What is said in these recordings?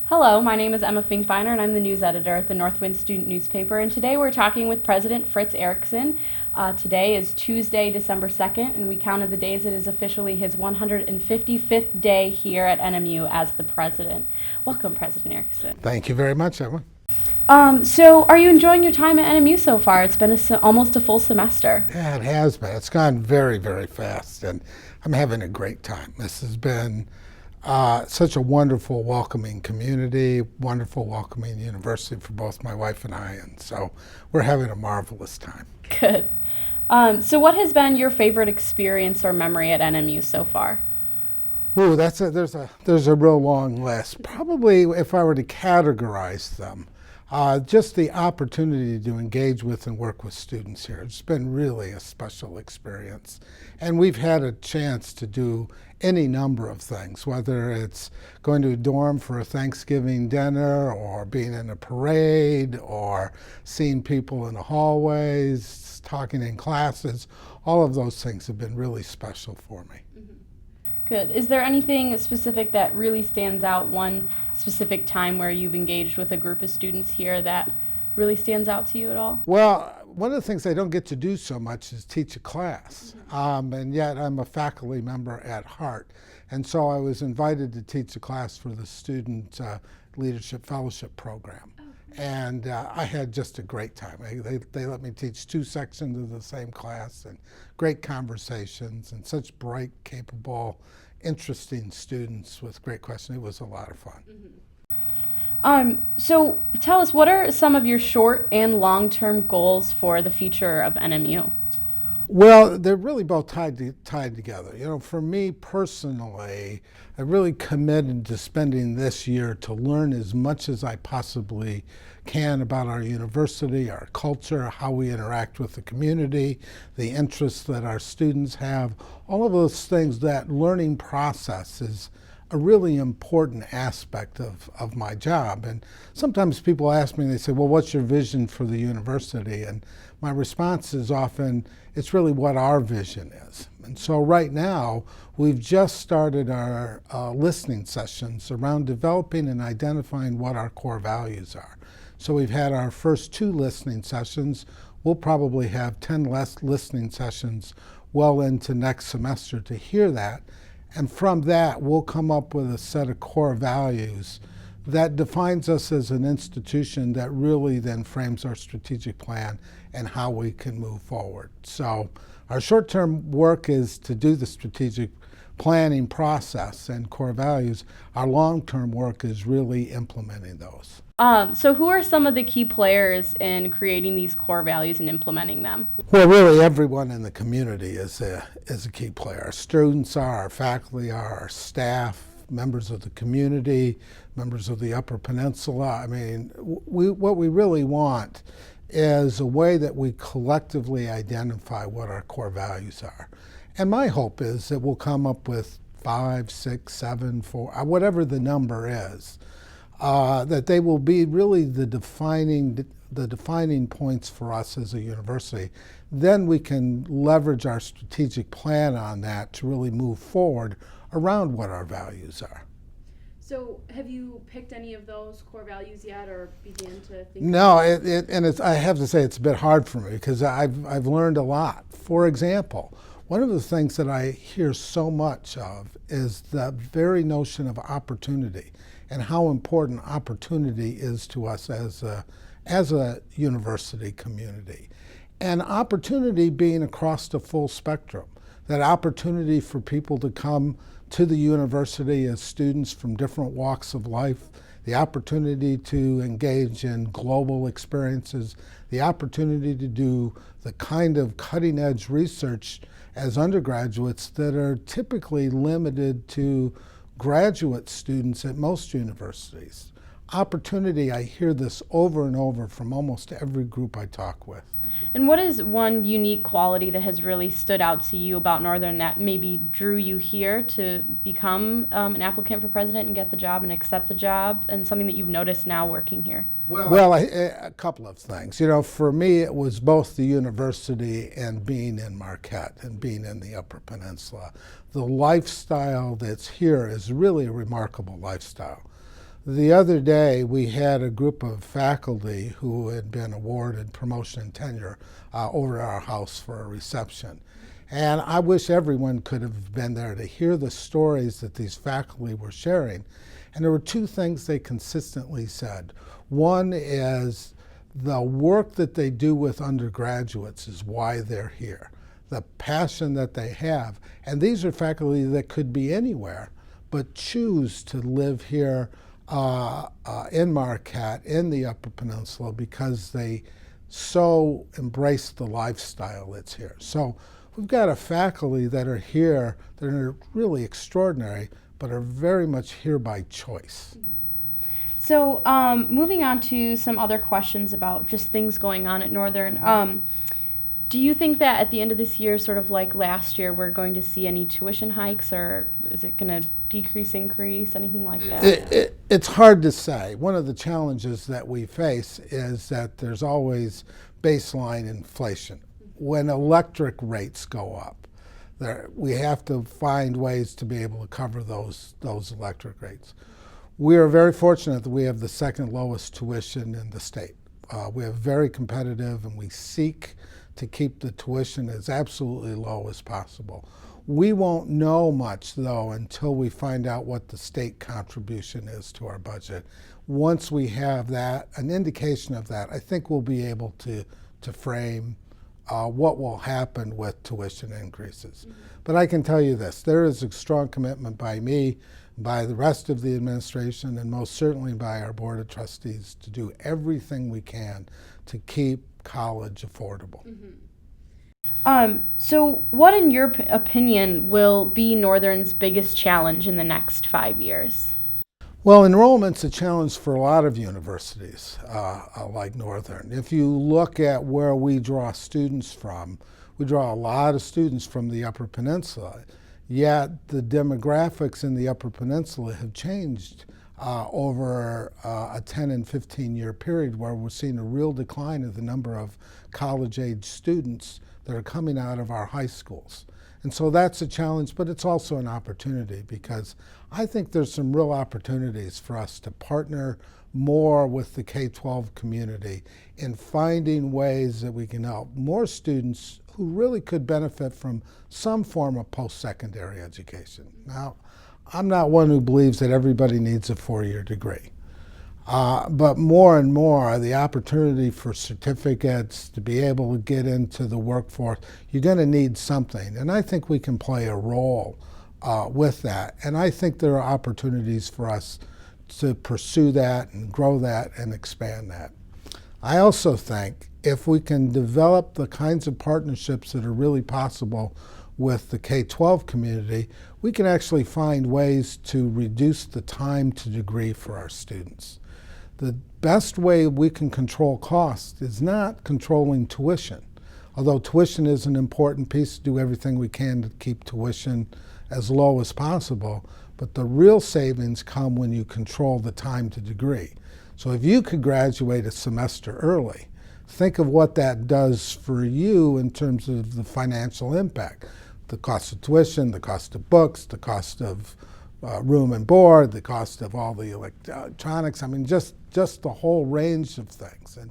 Hello, my name is Emma Finkbeiner and I'm the news editor at the Northwind Student Newspaper, and today we're talking with President Fritz Erickson. Today is Tuesday, December 2nd, and we counted the days. It is officially his 155th day here at NMU as the president. Welcome, President Erickson. Thank you very much, Emma. So are you enjoying your time at NMU so far? It's been almost a full semester. Yeah, it has been. It's gone very, very fast, and I'm having a great time. This has been such a wonderful, welcoming community, wonderful, welcoming university for both my wife and I, and so we're having a marvelous time. Good. So what has been your favorite experience or memory at NMU so far? Ooh, there's a real long list. Probably, if I were to categorize them, just the opportunity to engage with and work with students here. It's been really a special experience. And we've had a chance to do any number of things, whether it's going to a dorm for a Thanksgiving dinner or being in a parade or seeing people in the hallways, talking in classes. All of those things have been really special for me. Good. Is there anything specific that really stands out, one specific time where you've engaged with a group of students here that really stands out to you at all? Well, one of the things I don't get to do so much is teach a class, and yet I'm a faculty member at heart. And so I was invited to teach a class for the Student Leadership Fellowship Program. And I had just a great time. They let me teach two sections of the same class, and great conversations, and such bright, capable, interesting students with great questions. It was a lot of fun. So tell us, what are some of your short and long-term goals for the future of NMU? Well, they're really both tied together. You know, for me personally, I really committed to spending this year to learn as much as I possibly can about our university, our culture, how we interact with the community, the interests that our students have. All of those things, that learning process is a really important aspect of my job. And sometimes people ask me, they say, well, what's your vision for the university? And my response is often, it's really what our vision is. And so right now, we've just started our listening sessions around developing and identifying what our core values are. So we've had our first 2 listening sessions. We'll probably have 10 less listening sessions well into next semester to hear that. And from that, we'll come up with a set of core values that defines us as an institution that really then frames our strategic plan and how we can move forward. So our short-term work is to do the strategic planning process and core values. Our long-term work is really implementing those. So who are some of the key players in creating these core values and implementing them? Well, really everyone in the community is a key player. Our students are, our faculty are, our staff, members of the community, members of the Upper Peninsula. I mean, what we really want is a way that we collectively identify what our core values are. And my hope is that we'll come up with 5, 6, 7, 4, whatever the number is, that they will be really the defining points for us as a university. Then we can leverage our strategic plan on that to really move forward around what our values are. So have you picked any of those core values yet, or began to think? No, I have to say it's a bit hard for me because I've learned a lot. For example, one of the things that I hear so much of is the very notion of opportunity and how important opportunity is to us as a university community. And opportunity being across the full spectrum, that opportunity for people to come to the university as students from different walks of life, the opportunity to engage in global experiences, the opportunity to do the kind of cutting-edge research as undergraduates that are typically limited to graduate students at most universities. Opportunity, I hear this over and over from almost every group I talk with. And what is one unique quality that has really stood out to you about Northern that maybe drew you here to become an applicant for president and get the job and accept the job, and something that you've noticed now working here? Well, a couple of things. You know, for me, it was both the university and being in Marquette and being in the Upper Peninsula. The lifestyle that's here is really a remarkable lifestyle. The other day, we had a group of faculty who had been awarded promotion and tenure over at our house for a reception. And I wish everyone could have been there to hear the stories that these faculty were sharing. And there were two things they consistently said. One is the work that they do with undergraduates is why they're here. The passion that they have. And these are faculty that could be anywhere, but choose to live here in Marquette, in the Upper Peninsula, because they so embrace the lifestyle that's here. So we've got a faculty that are here that are really extraordinary, but are very much here by choice. So moving on to some other questions about just things going on at Northern. Do you think that at the end of this year, sort of like last year, we're going to see any tuition hikes, or is it going to decrease, increase, anything like that? It's hard to say. One of the challenges that we face is that there's always baseline inflation. When electric rates go up, we have to find ways to be able to cover those electric rates. We are very fortunate that we have the second lowest tuition in the state. We have very competitive, and we seek to keep the tuition as absolutely low as possible. We won't know much, though, until we find out what the state contribution is to our budget. Once we have that, an indication of that, I think we'll be able to frame what will happen with tuition increases. Mm-hmm. But I can tell you this, there is a strong commitment by me, by the rest of the administration, and most certainly by our Board of Trustees to do everything we can to keep college affordable. Mm-hmm. So what, in your opinion, will be Northern's biggest challenge in the next 5 years? Well, enrollment's a challenge for a lot of universities like Northern. If you look at where we draw students from, we draw a lot of students from the Upper Peninsula, yet the demographics in the Upper Peninsula have changed over a 10 and 15-year period, where we're seeing a real decline of the number of college-age students that are coming out of our high schools. And so that's a challenge, but it's also an opportunity, because I think there's some real opportunities for us to partner more with the K-12 community in finding ways that we can help more students who really could benefit from some form of post-secondary education. Now, I'm not one who believes that everybody needs a 4-year degree. But more and more, the opportunity for certificates to be able to get into the workforce, you're going to need something. And I think we can play a role with that. And I think there are opportunities for us to pursue that and grow that and expand that. I also think if we can develop the kinds of partnerships that are really possible with the K-12 community, we can actually find ways to reduce the time to degree for our students. The best way we can control costs is not controlling tuition, although tuition is an important piece to do everything we can to keep tuition as low as possible, but the real savings come when you control the time to degree. So if you could graduate a semester early, think of what that does for you in terms of the financial impact. The cost of tuition, the cost of books, the cost of room and board, the cost of all the electronics. I mean, just the whole range of things. And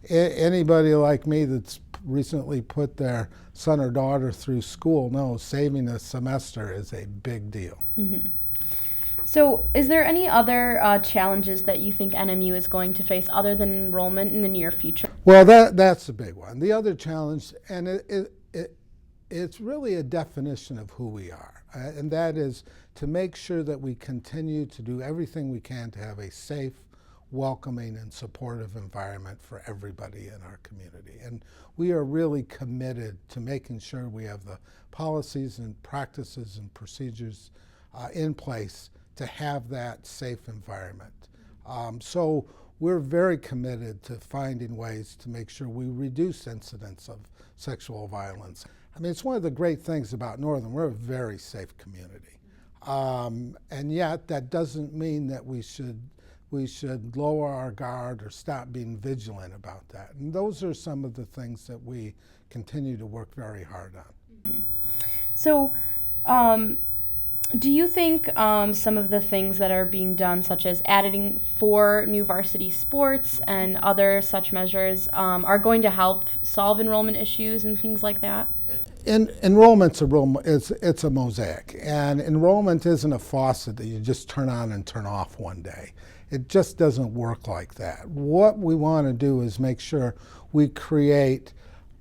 anybody like me that's recently put their son or daughter through school knows saving a semester is a big deal. Mm-hmm. So is there any other challenges that you think NMU is going to face other than enrollment in the near future? Well, that's a big one. The other challenge, and it's really a definition of who we are, and that is to make sure that we continue to do everything we can to have a safe, welcoming, and supportive environment for everybody in our community. And we are really committed to making sure we have the policies and practices and procedures in place to have that safe environment. So we're very committed to finding ways to make sure we reduce incidents of sexual violence. I mean, it's one of the great things about Northern. We're a very safe community. And yet that doesn't mean that we should lower our guard or stop being vigilant about that. And those are some of the things that we continue to work very hard on. So Do you think some of the things that are being done, such as adding 4 new varsity sports and other such measures, are going to help solve enrollment issues and things like that? Enrollment's it's a mosaic, and enrollment isn't a faucet that you just turn on and turn off one day. It just doesn't work like that. What we want to do is make sure we create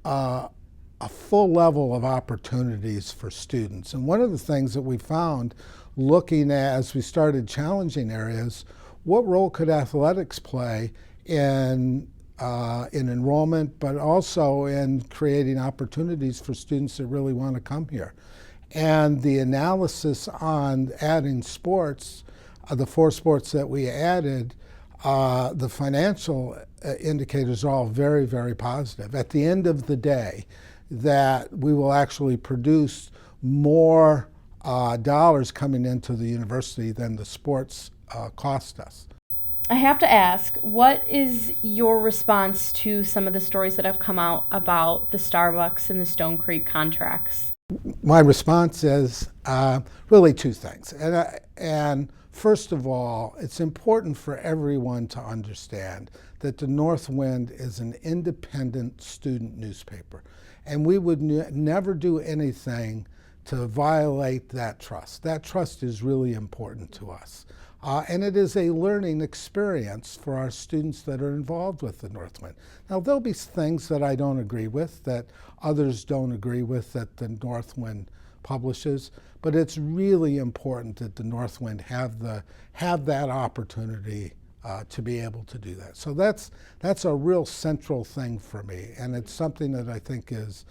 a full level of opportunities for students. And one of the things that we found looking at as we started challenging areas, what role could athletics play in enrollment, but also in creating opportunities for students that really want to come here. And the analysis on adding sports, the 4 sports that we added, the financial indicators are all very, very positive. At the end of the day, that we will actually produce more dollars coming into the university than the sports cost us. I have to ask, what is your response to some of the stories that have come out about the Starbucks and the Stone Creek contracts? My response is really 2 things. And first of all, it's important for everyone to understand that the Northwind is an independent student newspaper. And we would never do anything to violate that trust. That trust is really important to us. And it is a learning experience for our students that are involved with the Northwind. Now, there'll be things that I don't agree with, that others don't agree with, that the Northwind publishes, but it's really important that the Northwind have that opportunity to be able to do that. So that's a real central thing for me, and it's something that I think is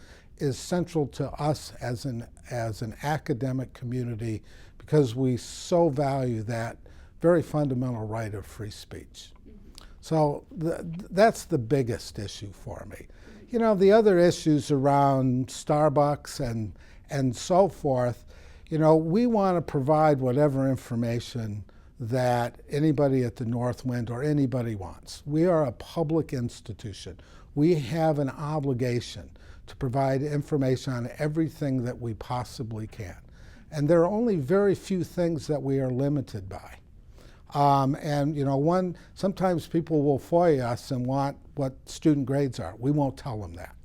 central to us as an academic community, because we so value that very fundamental right of free speech. So that's the biggest issue for me. You know, the other issues around Starbucks and so forth, you know, we want to provide whatever information that anybody at the Northwind or anybody wants. We are a public institution. We have an obligation to provide information on everything that we possibly can. And there are only very few things that we are limited by. And you know, sometimes people will FOIA us and want what student grades are. We won't tell them that.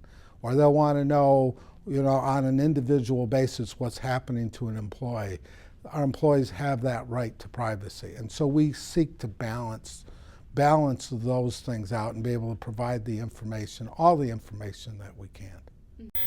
Or they'll want to know, you know, on an individual basis what's happening to an employee. Our employees have that right to privacy. And so we seek to balance those things out and be able to provide the information, all the information that we can.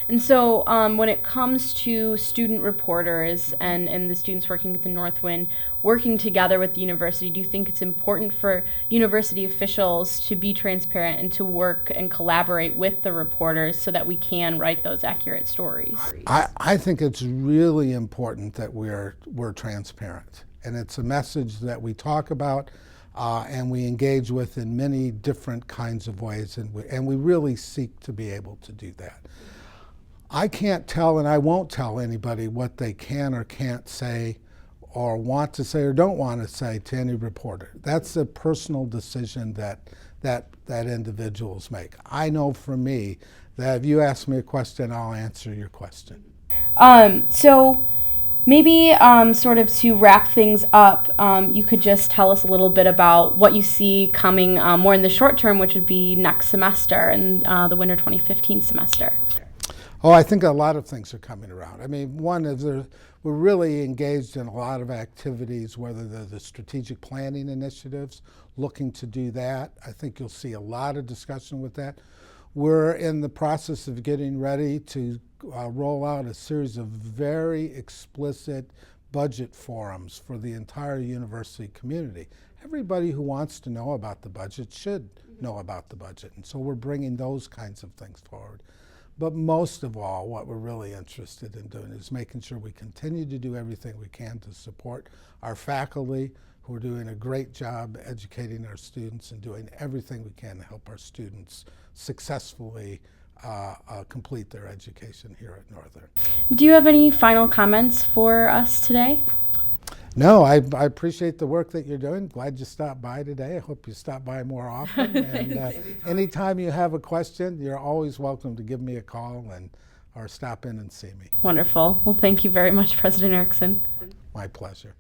And so when it comes to student reporters and the students working at the Northwind, working together with the university, do you think it's important for university officials to be transparent and to work and collaborate with the reporters so that we can write those accurate stories? I think it's really important that we're transparent. And it's a message that we talk about and we engage with in many different kinds of ways, and we really seek to be able to do that. I can't tell, and I won't tell anybody what they can or can't say or want to say or don't want to say to any reporter. That's a personal decision that individuals make. I know for me that if you ask me a question, I'll answer your question. So maybe sort of to wrap things up, you could just tell us a little bit about what you see coming more in the short term, which would be next semester and the winter 2015 semester. Oh, I think a lot of things are coming around. I mean, one is we're really engaged in a lot of activities, whether they're the strategic planning initiatives, looking to do that. I think you'll see a lot of discussion with that. We're in the process of getting ready to roll out a series of very explicit budget forums for the entire university community. Everybody who wants to know about the budget should know about the budget, and so we're bringing those kinds of things forward. But most of all, what we're really interested in doing is making sure we continue to do everything we can to support our faculty, who are doing a great job educating our students and doing everything we can to help our students successfully complete their education here at Northern. Do you have any final comments for us today? No, I appreciate the work that you're doing. Glad you stopped by today. I hope you stop by more often. And anytime you have a question, you're always welcome to give me a call or stop in and see me. Wonderful. Well, thank you very much, President Erickson. my pleasure.